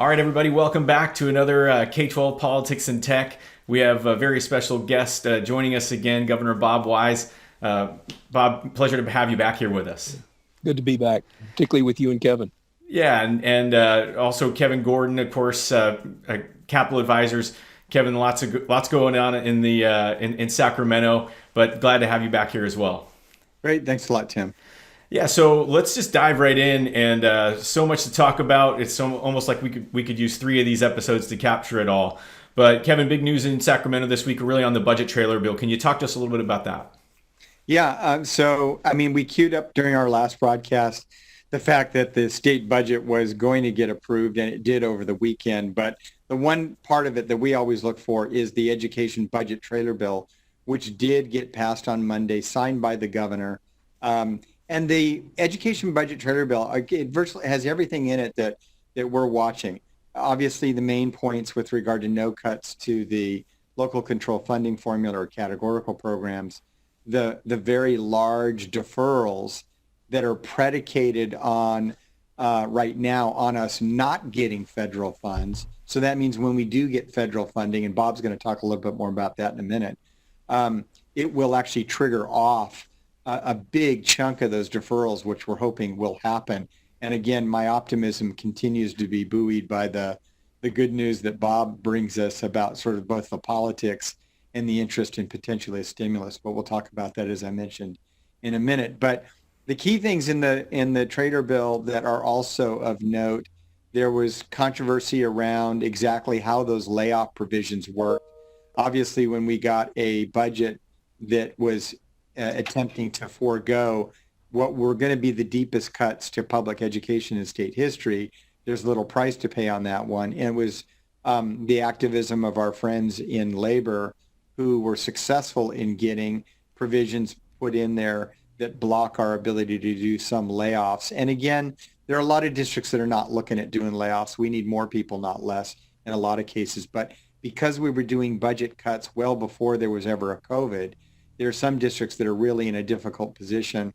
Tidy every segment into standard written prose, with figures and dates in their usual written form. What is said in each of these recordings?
All right, everybody, welcome back to another K-12 Politics and Tech. We have a very special guest joining us again, Governor Bob Wise. Bob, pleasure to have you back here with us. Good to be back, particularly with you and Kevin. Yeah, and also Kevin Gordon, of course, Capital Advisors. Kevin, lots going on in the in Sacramento, but glad to have you back here as well. Great. Thanks a lot, Tim. Yeah, so let's just dive right in, and so much to talk about. It's almost like we could use three of these episodes to capture it all. But Kevin, big news in Sacramento this week, really on the budget trailer bill. Can you talk to us a little bit about that? Yeah. We queued up during our last broadcast the fact that the state budget was going to get approved, and it did over the weekend. But the one part of it that we always look for is the education budget trailer bill, which did get passed on Monday, signed by the governor. And the education budget trailer bill, it virtually has everything in it that we're watching. Obviously, the main points with regard to no cuts to the local control funding formula or categorical programs, the very large deferrals that are predicated on right now on us not getting federal funds. So that means when we do get federal funding, and Bob's going to talk a little bit more about that in a minute, it will actually trigger off a big chunk of those deferrals, which we're hoping will happen. And again, my optimism continues to be buoyed by the good news that Bob brings us about sort of both the politics and the interest in potentially a stimulus. But we'll talk about that, as I mentioned, in a minute. But the key things in the trailer bill that are also of note, there was controversy around exactly how those layoff provisions work. Obviously, when we got a budget that was attempting to forego what were going to be the deepest cuts to public education in state history, there's little price to pay on that one. And it was the activism of our friends in labor who were successful in getting provisions put in there that block our ability to do some layoffs. And again, there are a lot of districts that are not looking at doing layoffs. We need more people, not less, in a lot of cases. But because we were doing budget cuts well before there was ever a COVID, there are some districts that are really in a difficult position.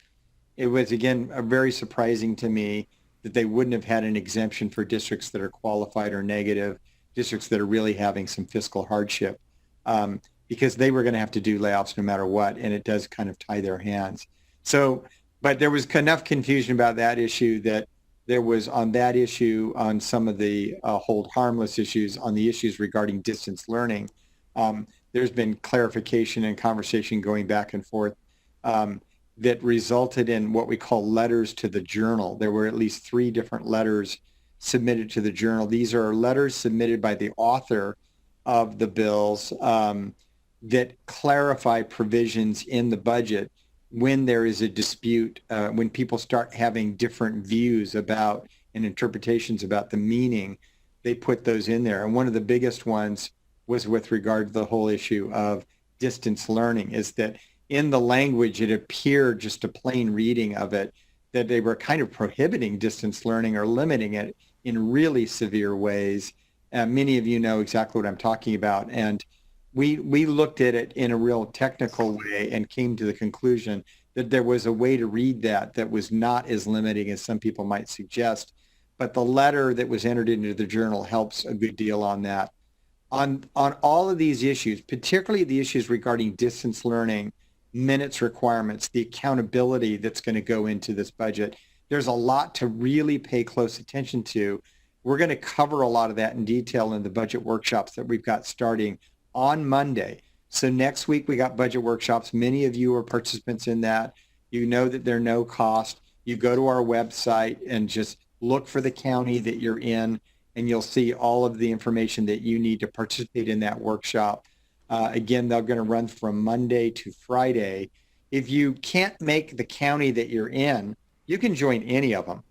It was, again, very surprising to me that they wouldn't have had an exemption for districts that are qualified or negative, districts that are really having some fiscal hardship, because they were going to have to do layoffs no matter what, and it does kind of tie their hands. So, but there was enough confusion about that issue that there was on that issue, on some of the hold harmless issues, on the issues regarding distance learning. There's been clarification and conversation going back and forth that resulted in what we call letters to the journal. There were at least 3 different letters submitted to the journal. These are letters submitted by the author of the bills that clarify provisions in the budget when there is a dispute, when people start having different views about and interpretations about the meaning, they put those in there. And one of the biggest ones was with regard to the whole issue of distance learning, is that in the language, it appeared, just a plain reading of it, that they were kind of prohibiting distance learning or limiting it in really severe ways. Many of you know exactly what I'm talking about. And we looked at it in a real technical way and came to the conclusion that there was a way to read that was not as limiting as some people might suggest. But the letter that was entered into the journal helps a good deal on that. On all of these issues, particularly the issues regarding distance learning, minutes requirements, the accountability that's going to go into this budget, there's a lot to really pay close attention to. We're going to cover a lot of that in detail in the budget workshops that we've got starting on Monday. So next week we got budget workshops. Many of you are participants in that. You know that they're no cost. You go to our website and just look for the county that you're in, and you'll see all of the information that you need to participate in that workshop. Again, they're going to run from Monday to Friday. If you can't make the county that you're in, you can join any of them.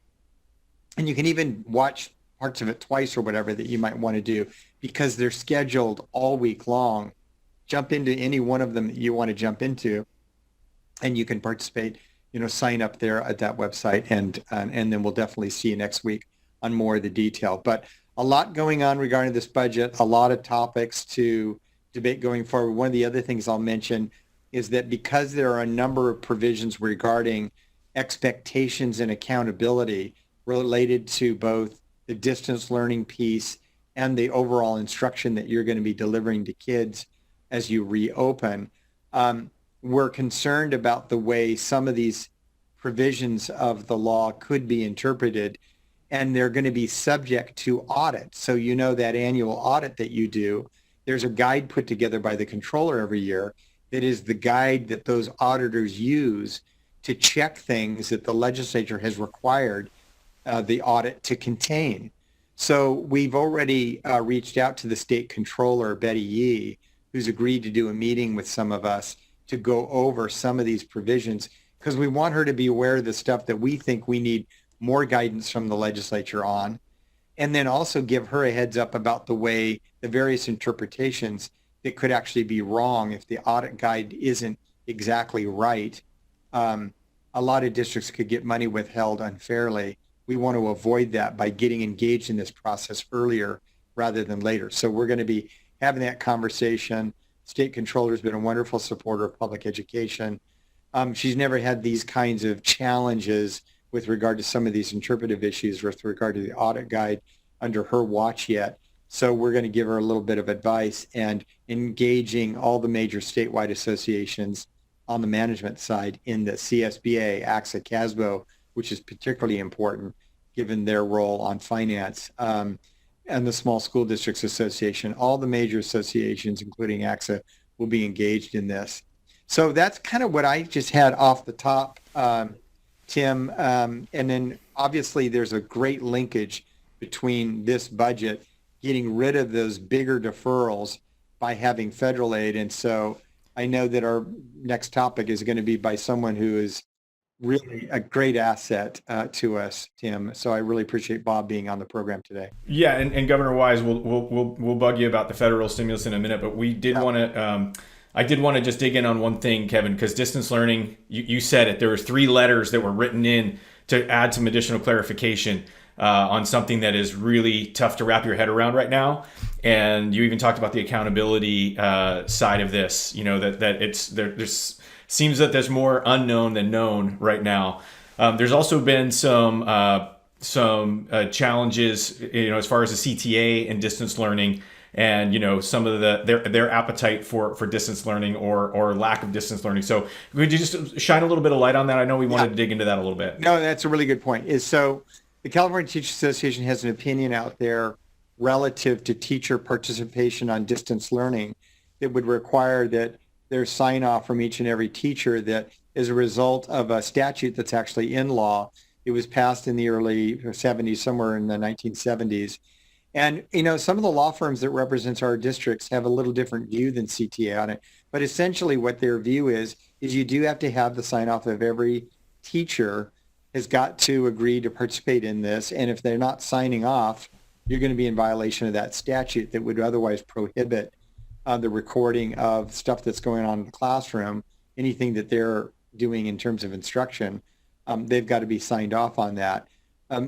And you can even watch parts of it twice or whatever that you might want to do, because they're scheduled all week long. Jump into any one of them that you want to jump into, and you can participate, sign up there at that website, and then we'll definitely see you next week on more of the detail. But a lot going on regarding this budget, a lot of topics to debate going forward. One of the other things I'll mention is that because there are a number of provisions regarding expectations and accountability related to both the distance learning piece, and the overall instruction that you're going to be delivering to kids as you reopen. We're concerned about the way some of these provisions of the law could be interpreted, and they're going to be subject to audit. So you know that annual audit that you do, there's a guide put together by the controller every year that is the guide that those auditors use to check things that the legislature has required the audit to contain. So we've already reached out to the state controller, Betty Yee, who's agreed to do a meeting with some of us to go over some of these provisions, because we want her to be aware of the stuff that we think we need more guidance from the legislature on, and then also give her a heads up about the way the various interpretations that could actually be wrong if the audit guide isn't exactly right. A lot of districts could get money withheld unfairly. We want to avoid that by getting engaged in this process earlier rather than later. So we're going to be having that conversation. State Controller has been a wonderful supporter of public education. She's never had these kinds of challenges with regard to some of these interpretive issues with regard to the audit guide under her watch yet. So we're going to give her a little bit of advice and engaging all the major statewide associations on the management side in the CSBA, AXA, CASBO, which is particularly important given their role on finance, and the Small School Districts Association. All the major associations, including AXA, will be engaged in this. So that's kind of what I just had off the top, Tim. And then obviously there's a great linkage between this budget, getting rid of those bigger deferrals by having federal aid. And so I know that our next topic is going to be by someone who is really a great asset to us, Tim. So I really appreciate Bob being on the program today. Yeah, and Governor Wise, we'll bug you about the federal stimulus in a minute, but we did want to. I did want to just dig in on one thing, Kevin, because distance learning, you said it. There were 3 letters that were written in to add some additional clarification on something that is really tough to wrap your head around right now. And you even talked about the accountability side of this. You know that it's there's seems that there's more unknown than known right now. There's also been some challenges, as far as the CTA and distance learning, and some of their appetite for distance learning or lack of distance learning. So could you just shine a little bit of light on that? I know we wanted to dig into that a little bit. No, that's a really good point. So the California Teachers Association has an opinion out there relative to teacher participation on distance learning that would require that there's sign off from each and every teacher that as a result of a statute that's actually in law. It was passed in the early 70s, somewhere in the 1970s. And, some of the law firms that represents our districts have a little different view than CTA on it. But essentially what their view is you do have to have the sign off of every teacher has got to agree to participate in this. And if they're not signing off, you're going to be in violation of that statute that would otherwise prohibit the recording of stuff that's going on in the classroom, anything that they're doing in terms of instruction. They've got to be signed off on that.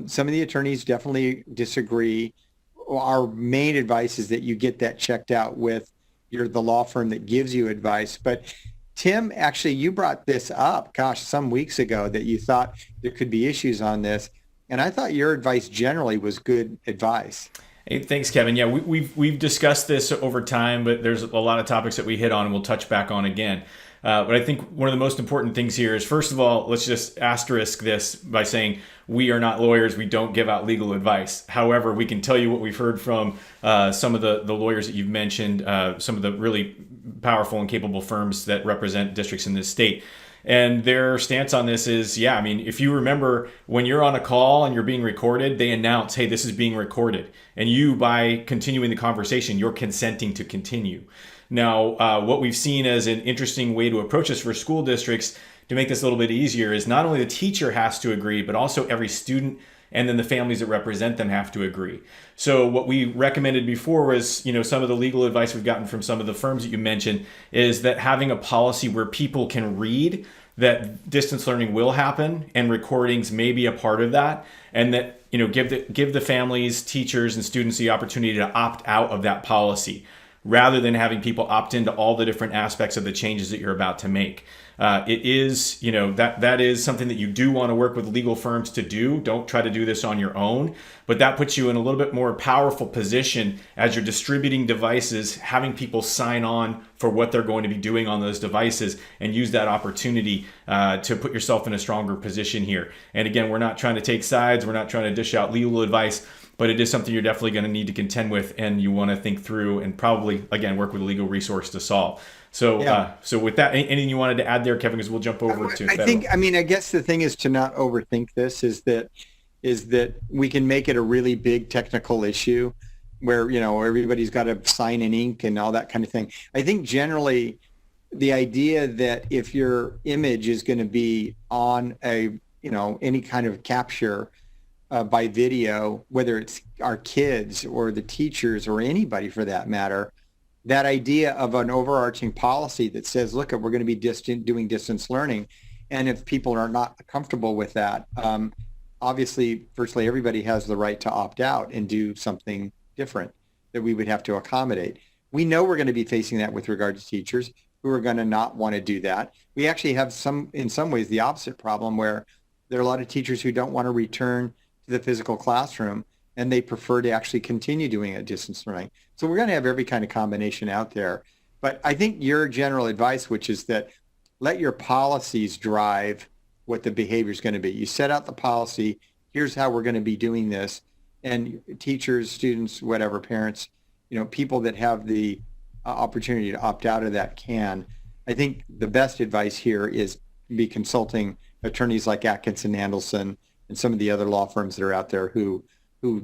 Some of the attorneys definitely disagree. Our main advice is that you get that checked out with the law firm that gives you advice. But Tim, actually, you brought this up, some weeks ago, that you thought there could be issues on this. And I thought your advice generally was good advice. Hey, thanks, Kevin. Yeah, we've discussed this over time, but there's a lot of topics that we hit on and we'll touch back on again. But I think one of the most important things here is, first of all, let's just asterisk this by saying we are not lawyers. We don't give out legal advice. However, we can tell you what we've heard from some of the lawyers that you've mentioned, some of the really powerful and capable firms that represent districts in this state. And their stance on this is, if you remember when you're on a call and you're being recorded, they announce, hey, this is being recorded. And you, by continuing the conversation, you're consenting to continue. Now, what we've seen as an interesting way to approach this for school districts to make this a little bit easier is not only the teacher has to agree, but also every student and then the families that represent them have to agree. So what we recommended before was, some of the legal advice we've gotten from some of the firms that you mentioned is that having a policy where people can read that distance learning will happen and recordings may be a part of that, and that, give the families, teachers, and students the opportunity to opt out of that policy. rather than having people opt into all the different aspects of the changes that you're about to make. It is, that is something that you do want to work with legal firms to do. Don't try to do this on your own, but that puts you in a little bit more powerful position as you're distributing devices, having people sign on for what they're going to be doing on those devices, and use that opportunity to put yourself in a stronger position here. And again, we're not trying to take sides. We're not trying to dish out legal advice, but it is something you're definitely going to need to contend with, and you want to think through and probably, again, work with a legal resource to solve. So, so with that, anything you wanted to add there, Kevin, because we'll jump over to federal. I guess the thing is to not overthink this, is that we can make it a really big technical issue where, everybody's got to sign in ink and all that kind of thing. I think generally the idea that if your image is going to be on any kind of capture by video, whether it's our kids or the teachers or anybody for that matter, that idea of an overarching policy that says, look, we're going to be doing distance learning. And if people are not comfortable with that, obviously, virtually everybody has the right to opt out and do something different that we would have to accommodate. We know we're going to be facing that with regard to teachers who are going to not want to do that. We actually have in some ways, the opposite problem where there are a lot of teachers who don't want to return to the physical classroom, and they prefer to actually continue doing a distance learning. So we're going to have every kind of combination out there. But I think your general advice, which is that let your policies drive what the behavior is going to be. You set out the policy, here's how we're going to be doing this, and teachers, students, whatever, parents, people that have the opportunity to opt out of that can. I think the best advice here is be consulting attorneys like Atkinson Andelson and some of the other law firms that are out there who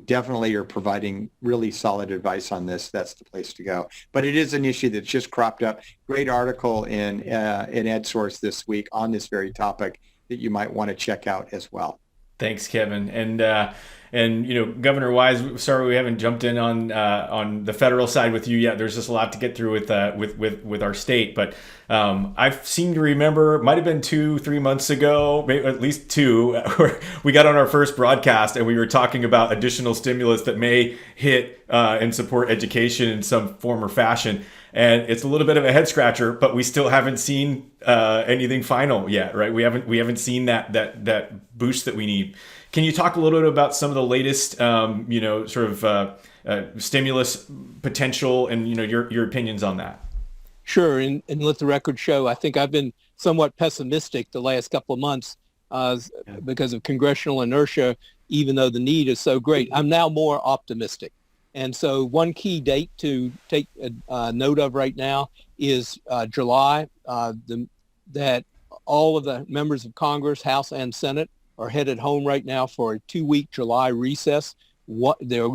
definitely are providing really solid advice on this. That's the place to go. But it is an issue that's just cropped up. Great article in EdSource this week on this very topic that you might want to check out as well. Thanks, Kevin. And Governor Wise, sorry we haven't jumped in on the federal side with you yet. There's just a lot to get through with our state. But I seem to remember, it might have been 2-3 months ago, maybe at least 2, where we got on our first broadcast and we were talking about additional stimulus that may hit and support education in some form or fashion. And it's a little bit of a head scratcher, but we still haven't seen anything final yet, right? We haven't seen that boost that we need. Can you talk a little bit about some of the latest, stimulus potential and your opinions on that? Sure, and let the record show, I think I've been somewhat pessimistic the last couple of months because of congressional inertia, even though the need is so great. I'm now more optimistic. And so one key date to take note of right now is July, that all of the members of Congress, House and Senate, are headed home right now for a 2-week July recess. They're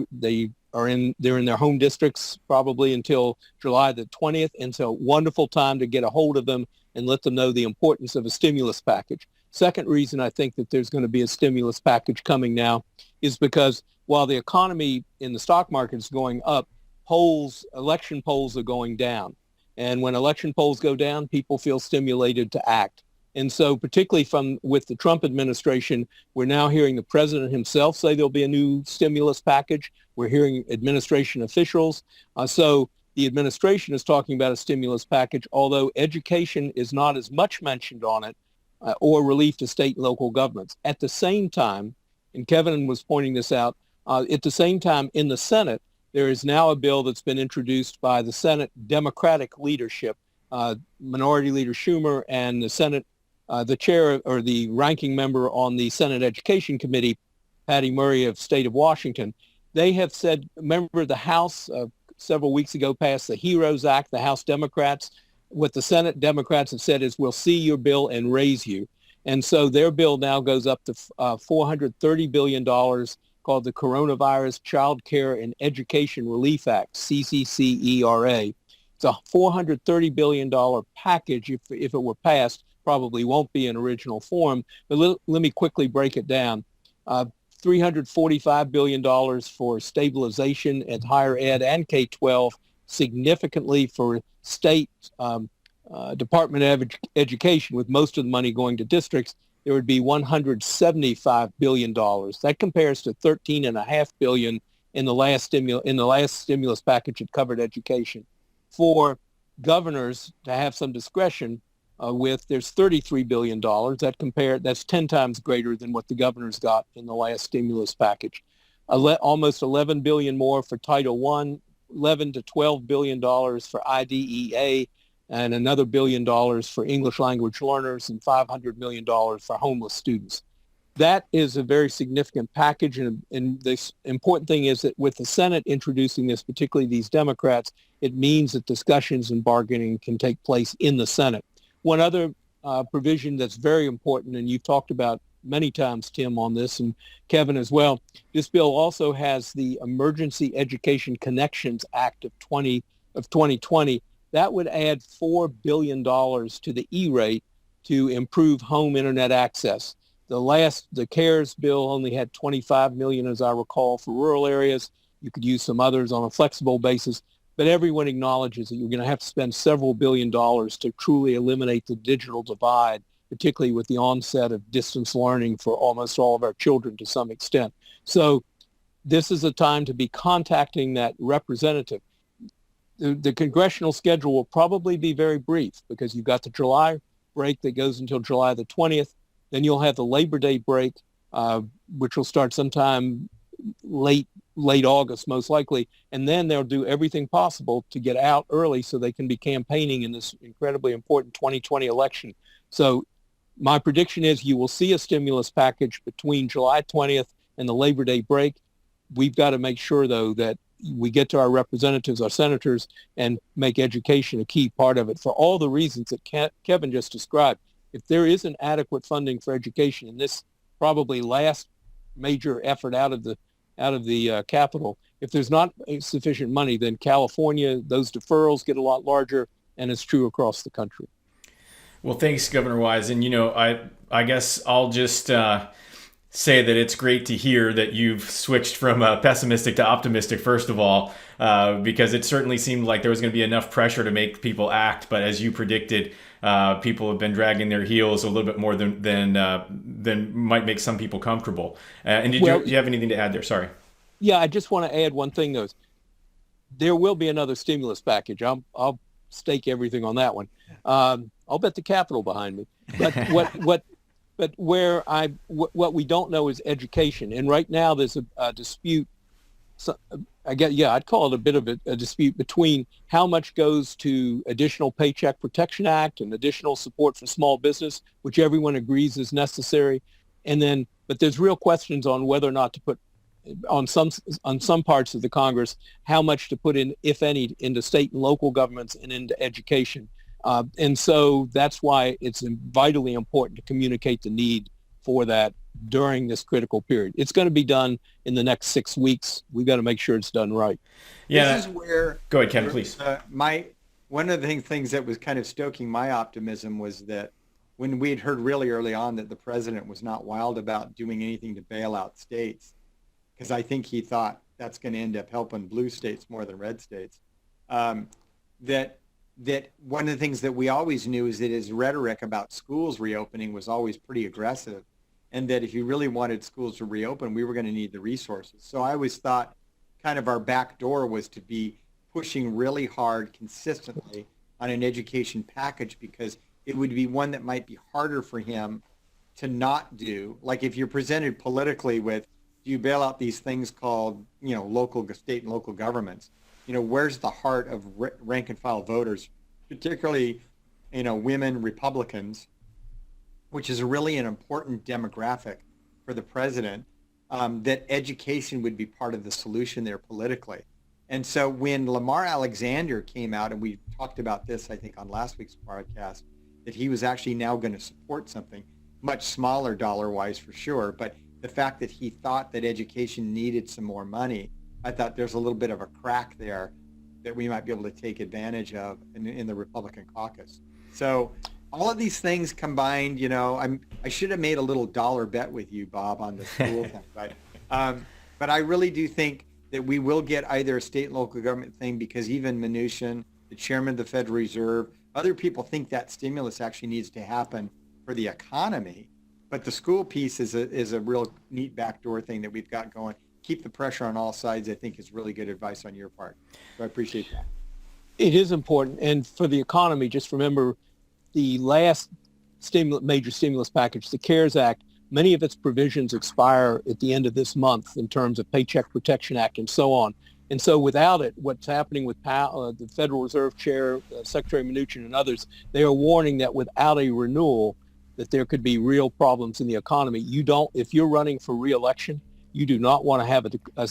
in their home districts probably until July the 20th. And so wonderful time to get a hold of them and let them know the importance of a stimulus package. Second reason I think that there's going to be a stimulus package coming now is because while the economy in the stock market is going up, election polls are going down. And when election polls go down, people feel stimulated to act. And so particularly with the Trump administration, we're now hearing the president himself say there'll be a new stimulus package. We're hearing administration officials. So the administration is talking about a stimulus package, although education is not as much mentioned on it, or relief to state and local governments. At the same time, and Kevin was pointing this out, at the same time in the Senate, there is now a bill that's been introduced by the Senate Democratic leadership, Minority Leader Schumer, and the Senate, the chair or the ranking member on the Senate Education Committee, Patty Murray of state of Washington. They have said, remember the House several weeks ago passed the HEROES Act, the House Democrats. What the Senate Democrats have said is, we'll see your bill and raise you. And so their bill now goes up to $430 billion, called the Coronavirus Child Care and Education Relief Act, CCCERA. It's a $430 billion package. If it were passed, probably won't be in original form. But let me quickly break it down. $345 billion for stabilization at higher ed and K-12, significantly for state Department of Education, with most of the money going to districts. There would be $175 billion. That compares to $13.5 billion in the last stimulus package that covered education. for governors to have some discretion there's $33 billion. That's 10 times greater than what the governors got in the last stimulus package. Almost 11 billion more for Title I, 11 to 12 billion dollars for IDEA, and another $1 billion for English language learners, and $500 million for homeless students. That is a very significant package, and the important thing is that with the Senate introducing this, particularly these Democrats, it means that discussions and bargaining can take place in the Senate. One other provision that's very important, and you've talked about many times, Tim, on this, and Kevin as well, this bill also has the Emergency Education Connections Act of 2020. That would add $4 billion to the E-rate to improve home internet access. The CARES bill only had $25 million, as I recall, for rural areas. You could use some others on a flexible basis, but everyone acknowledges that you're going to have to spend several $billion to truly eliminate the digital divide, particularly with the onset of distance learning for almost all of our children to some extent. So this is a time to be contacting that representative. The congressional schedule will probably be very brief because you've got the July break that goes until July the 20th. Then you'll have the Labor Day break, which will start sometime late August, most likely. And then they'll do everything possible to get out early so they can be campaigning in this incredibly important 2020 election. So my prediction is you will see a stimulus package between July 20th and the Labor Day break. We've got to make sure, though, that we get to our representatives, our senators, and make education a key part of it for all the reasons that Kevin just described. If there isn't adequate funding for education in this probably last major effort out of the Capitol, if there's not sufficient money, then California, those deferrals get a lot larger, and it's true across the country. Well, thanks, Governor Wise. And, I guess I'll just say that it's great to hear that you've switched from pessimistic to optimistic, first of all, because it certainly seemed like there was going to be enough pressure to make people act. But as you predicted, people have been dragging their heels a little bit more than might make some people comfortable. And do you have anything to add there? Sorry. Yeah, I just want to add one thing, though. There will be another stimulus package. I'll stake everything on that one. I'll bet the Capitol behind me. But what we don't know is education. And right now there's a dispute. So I'd call it a bit of a dispute between how much goes to additional Paycheck Protection Act and additional support for small business, which everyone agrees is necessary. But there's real questions on whether or not to put on some parts of the Congress, how much to put in, if any, into state and local governments and into education. And so that's why it's vitally important to communicate the need for that during this critical period. It's going to be done in the next 6 weeks. We've got to make sure it's done right. Yeah. This is where... Go ahead, Ken, please. One of the things that was kind of stoking my optimism was that when we had heard really early on that the president was not wild about doing anything to bail out states, because I think he thought that's going to end up helping blue states more than red states, that one of the things that we always knew is that his rhetoric about schools reopening was always pretty aggressive, and that if you really wanted schools to reopen, we were going to need the resources. So I always thought kind of our back door was to be pushing really hard consistently on an education package, because it would be one that might be harder for him to not do. Like if you're presented politically with, do you bail out these things called, state and local governments? Where's the heart of rank and file voters, particularly, women Republicans, which is really an important demographic for the president, that education would be part of the solution there politically. And so when Lamar Alexander came out, and we talked about this, I think, on last week's podcast, that he was actually now going to support something much smaller dollar-wise for sure, but the fact that he thought that education needed some more money, I thought there's a little bit of a crack there that we might be able to take advantage of in the Republican caucus. So all of these things combined, I should have made a little dollar bet with you, Bob, on the school thing, but I really do think that we will get either a state and local government thing, because even Mnuchin, the chairman of the Federal Reserve, other people think that stimulus actually needs to happen for the economy. But the school piece is a real neat backdoor thing that we've got going. Keep the pressure on all sides, I think, is really good advice on your part. So I appreciate that. It is important. And for the economy, just remember the last major stimulus package, the CARES Act, many of its provisions expire at the end of this month in terms of Paycheck Protection Act and so on. And so without it, what's happening with the Federal Reserve Chair, Secretary Mnuchin and others, they are warning that without a renewal, that there could be real problems in the economy. If you're running for re-election, you do not want to have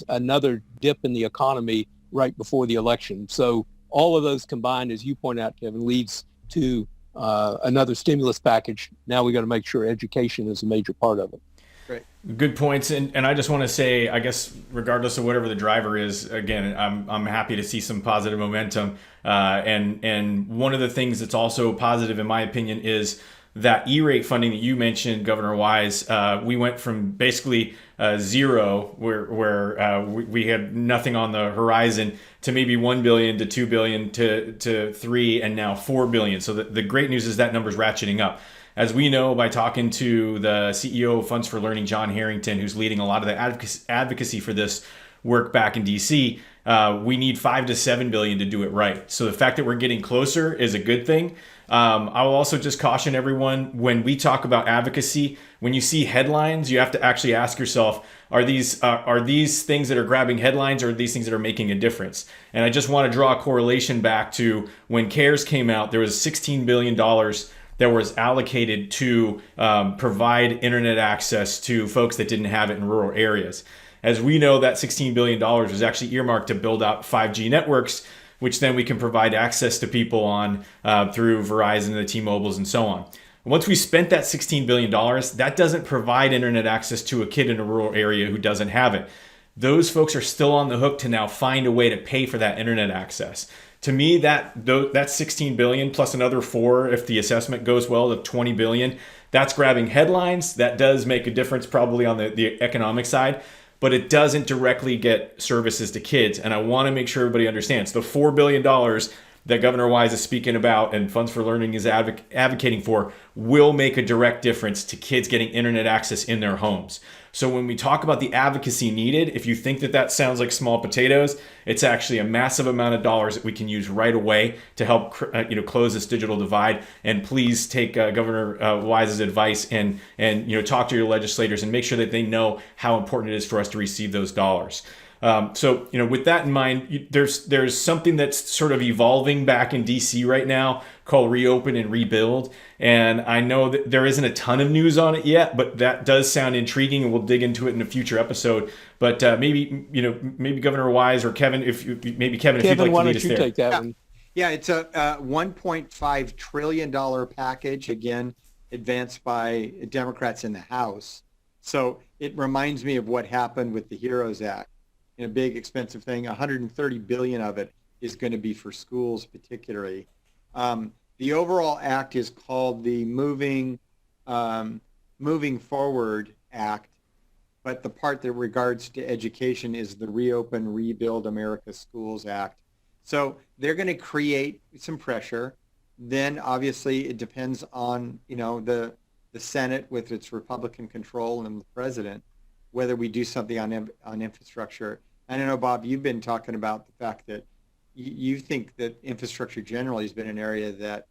another dip in the economy right before the election. So all of those combined, as you point out, Kevin, leads to another stimulus package. Now we got to make sure education is a major part of it. Great. Good points, and I just want to say, I guess regardless of whatever the driver is, again, I'm happy to see some positive momentum, and one of the things that's also positive in my opinion is that E-rate funding that you mentioned, Governor Wise. We went from basically zero, where we had nothing on the horizon, to maybe $1 billion to $2 billion to $3 billion, and now $4 billion. So the great news is that number's ratcheting up. As we know by talking to the CEO of Funds for Learning, John Harrington, who's leading a lot of the advocacy for this work back in DC, we need $5 to $7 billion to do it right. So the fact that we're getting closer is a good thing. I will also just caution everyone, when we talk about advocacy, when you see headlines, you have to actually ask yourself, are these things that are grabbing headlines, or are these things that are making a difference? And I just want to draw a correlation back to when CARES came out. There was $16 billion that was allocated to provide internet access to folks that didn't have it in rural areas. As we know, that $16 billion was actually earmarked to build out 5G networks, which then we can provide access to people on through Verizon, the T-Mobiles, and so on. Once we spent that $16 billion, that doesn't provide internet access to a kid in a rural area who doesn't have it. Those folks are still on the hook to now find a way to pay for that internet access. To me, that $16 billion plus another $4, if the assessment goes well, to $20 billion, that's grabbing headlines. That does make a difference probably on the economic side, but it doesn't directly get services to kids. And I want to make sure everybody understands the $4 billion that Governor Wise is speaking about and Funds for Learning is advocating for will make a direct difference to kids getting internet access in their homes. So when we talk about the advocacy needed, if you think that sounds like small potatoes, it's actually a massive amount of dollars that we can use right away to help close this digital divide. And please take Governor Wise's advice and talk to your legislators and make sure that they know how important it is for us to receive those dollars. So with that in mind, there's something that's sort of evolving back in DC right now called Reopen and Rebuild. And I know that there isn't a ton of news on it yet, but that does sound intriguing, and we'll dig into it in a future episode. But maybe Governor Wise or Kevin, if you'd like to lead us there. Kevin, why don't you take that one? Yeah, it's a $1.5 trillion package, again, advanced by Democrats in the House. So it reminds me of what happened with the HEROES Act. A big, expensive thing. $130 billion of it is going to be for schools, particularly. The overall act is called the Moving Forward Act, but the part that regards to education is the Reopen, Rebuild America Schools Act. So they're going to create some pressure. Then, obviously, it depends on the Senate with its Republican control and the president, whether we do something on infrastructure. And I know, Bob, you've been talking about the fact that you think that infrastructure generally has been an area that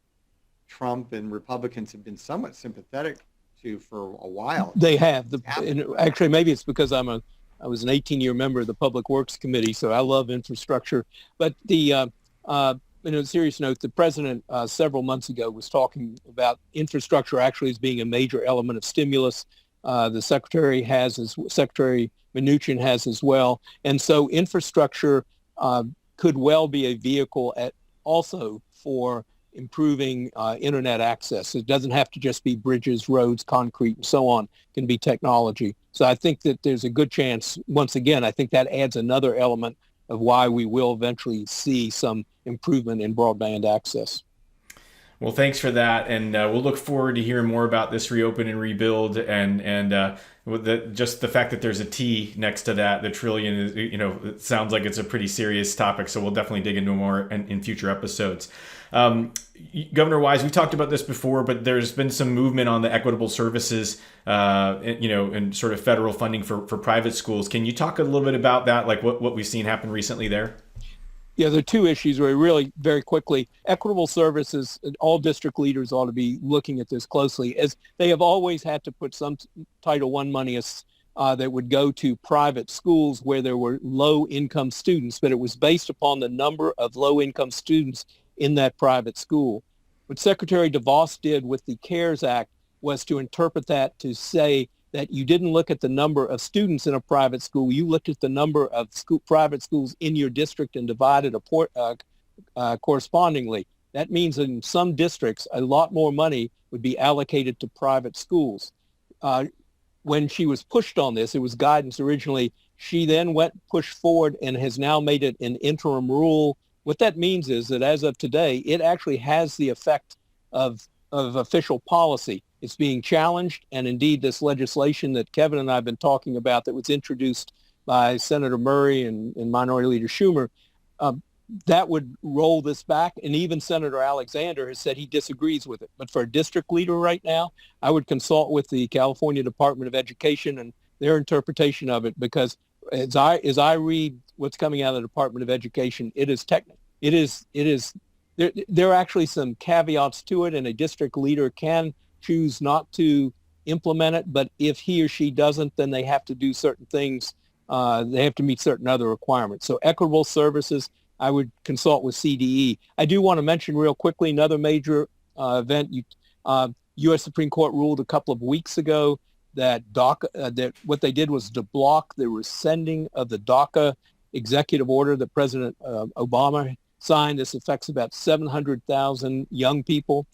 Trump and Republicans have been somewhat sympathetic to for a while. They have. And actually, maybe it's because I was an 18-year member of the Public Works Committee, so I love infrastructure. But on a serious note, the president several months ago was talking about infrastructure actually as being a major element of stimulus. The Secretary Mnuchin has as well. And so infrastructure could well be a vehicle also for improving internet access. It doesn't have to just be bridges, roads, concrete, and so on. It can be technology. So I think that there's a good chance, once again, I think that adds another element of why we will eventually see some improvement in broadband access. Well, thanks for that, and we'll look forward to hearing more about this Reopen and Rebuild, and just the fact that there's a T next to that, the trillion, is, it sounds like it's a pretty serious topic. So we'll definitely dig into more in future episodes. Governor Wise, we talked about this before, but there's been some movement on the equitable services, and sort of federal funding for private schools. Can you talk a little bit about that, like what we've seen happen recently there? Yeah, there are two issues where really very quickly, equitable services, all district leaders ought to be looking at this closely, as they have always had to put some Title I money that would go to private schools where there were low-income students, but it was based upon the number of low-income students in that private school. What Secretary DeVos did with the CARES Act was to interpret that to say that you didn't look at the number of students in a private school. You looked at the number of private schools in your district and divided correspondingly. That means in some districts, a lot more money would be allocated to private schools. When she was pushed on this, it was guidance originally. She then pushed forward and has now made it an interim rule. What that means is that as of today, it actually has the effect of official policy. It's being challenged, and indeed this legislation that Kevin and I have been talking about that was introduced by Senator Murray and Minority Leader Schumer, that would roll this back, and even Senator Alexander has said he disagrees with it. But for a district leader right now, I would consult with the California Department of Education and their interpretation of it, because as I read what's coming out of the Department of Education, it is technical. There are actually some caveats to it, and a district leader can choose not to implement it, but if he or she doesn't, then they have to do certain things. They have to meet certain other requirements. So equitable services, I would consult with CDE. I do want to mention real quickly another major event. U.S. Supreme Court ruled a couple of weeks ago that that what they did was to block the rescinding of the DACA executive order that President Obama signed. This affects about 700,000 young people.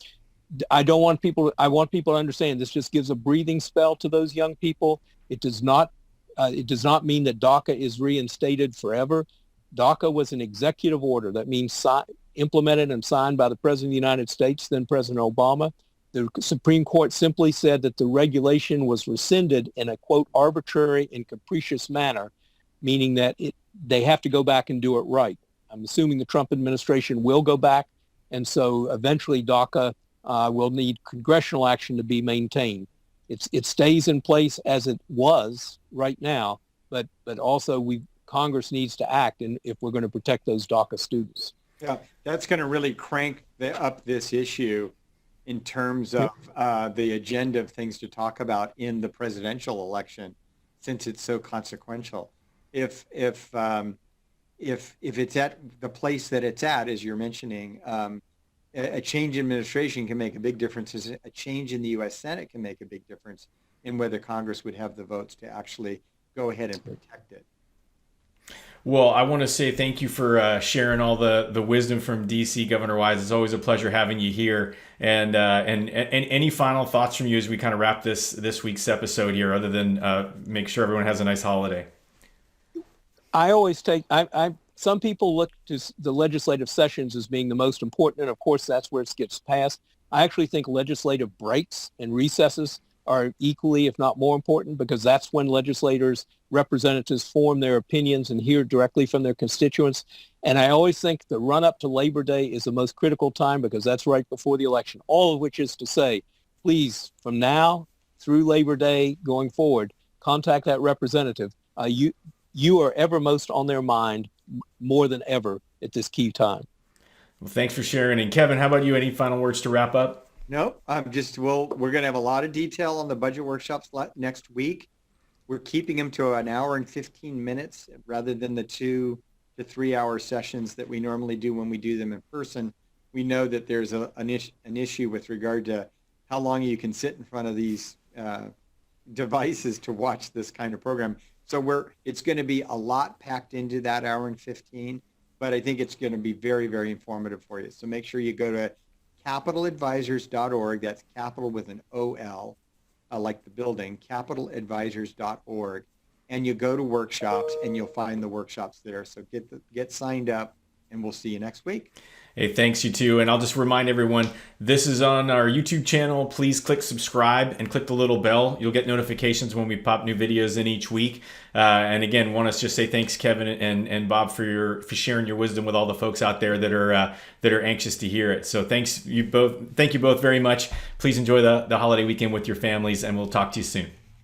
I want people to understand this just gives a breathing spell to those young people. It does not mean that DACA is reinstated forever. DACA was an executive order. That means implemented and signed by the President of the United States, then President Obama. The Supreme Court simply said that the regulation was rescinded in a, quote, arbitrary and capricious manner, meaning that they have to go back and do it right. I'm assuming the Trump administration will go back, and so eventually DACA will need congressional action to be maintained. It stays in place as it was right now, but also Congress needs to act, and if we're going to protect those DACA students. Yeah, that's going to really crank up this issue in terms of the agenda of things to talk about in the presidential election, since it's so consequential. If it's at the place that it's at, as you're mentioning, a change in administration can make a big difference. A change in the U.S. Senate can make a big difference in whether Congress would have the votes to actually go ahead and protect it. Well, I want to say thank you for sharing all the wisdom from DC, Governor Wise. It's always a pleasure having you here. And any final thoughts from you as we kind of wrap this week's episode here, other than make sure everyone has a nice holiday? I always some people look to the legislative sessions as being the most important, and of course that's where it gets passed. I actually think legislative breaks and recesses are equally, if not more important, because that's when legislators, representatives form their opinions and hear directly from their constituents. And I always think the run-up to Labor Day is the most critical time, because that's right before the election, all of which is to say, please, from now through Labor Day going forward, contact that representative. You are ever most on their mind, more than ever at this key time. Well, thanks for sharing. And Kevin, how about you? Any final words to wrap up? No, we're going to have a lot of detail on the budget workshops next week. We're keeping them to an hour and 15 minutes rather than the 2 to 3 hour sessions that we normally do when we do them in person. We know that there's an issue with regard to how long you can sit in front of these devices to watch this kind of program. So it's going to be a lot packed into that hour and 15, but I think it's going to be very, very informative for you. So make sure you go to capitaladvisors.org. That's capital with an O-L, like the building, capitaladvisors.org. And you go to workshops and you'll find the workshops there. So get signed up, and we'll see you next week. Hey, thanks, you too. And I'll just remind everyone, this is on our YouTube channel. Please click subscribe and click the little bell. You'll get notifications when we pop new videos in each week. And again, want to just say thanks, Kevin and Bob, for sharing your wisdom with all the folks out there that are anxious to hear it. So thank you both very much. Please enjoy the holiday weekend with your families, and we'll talk to you soon.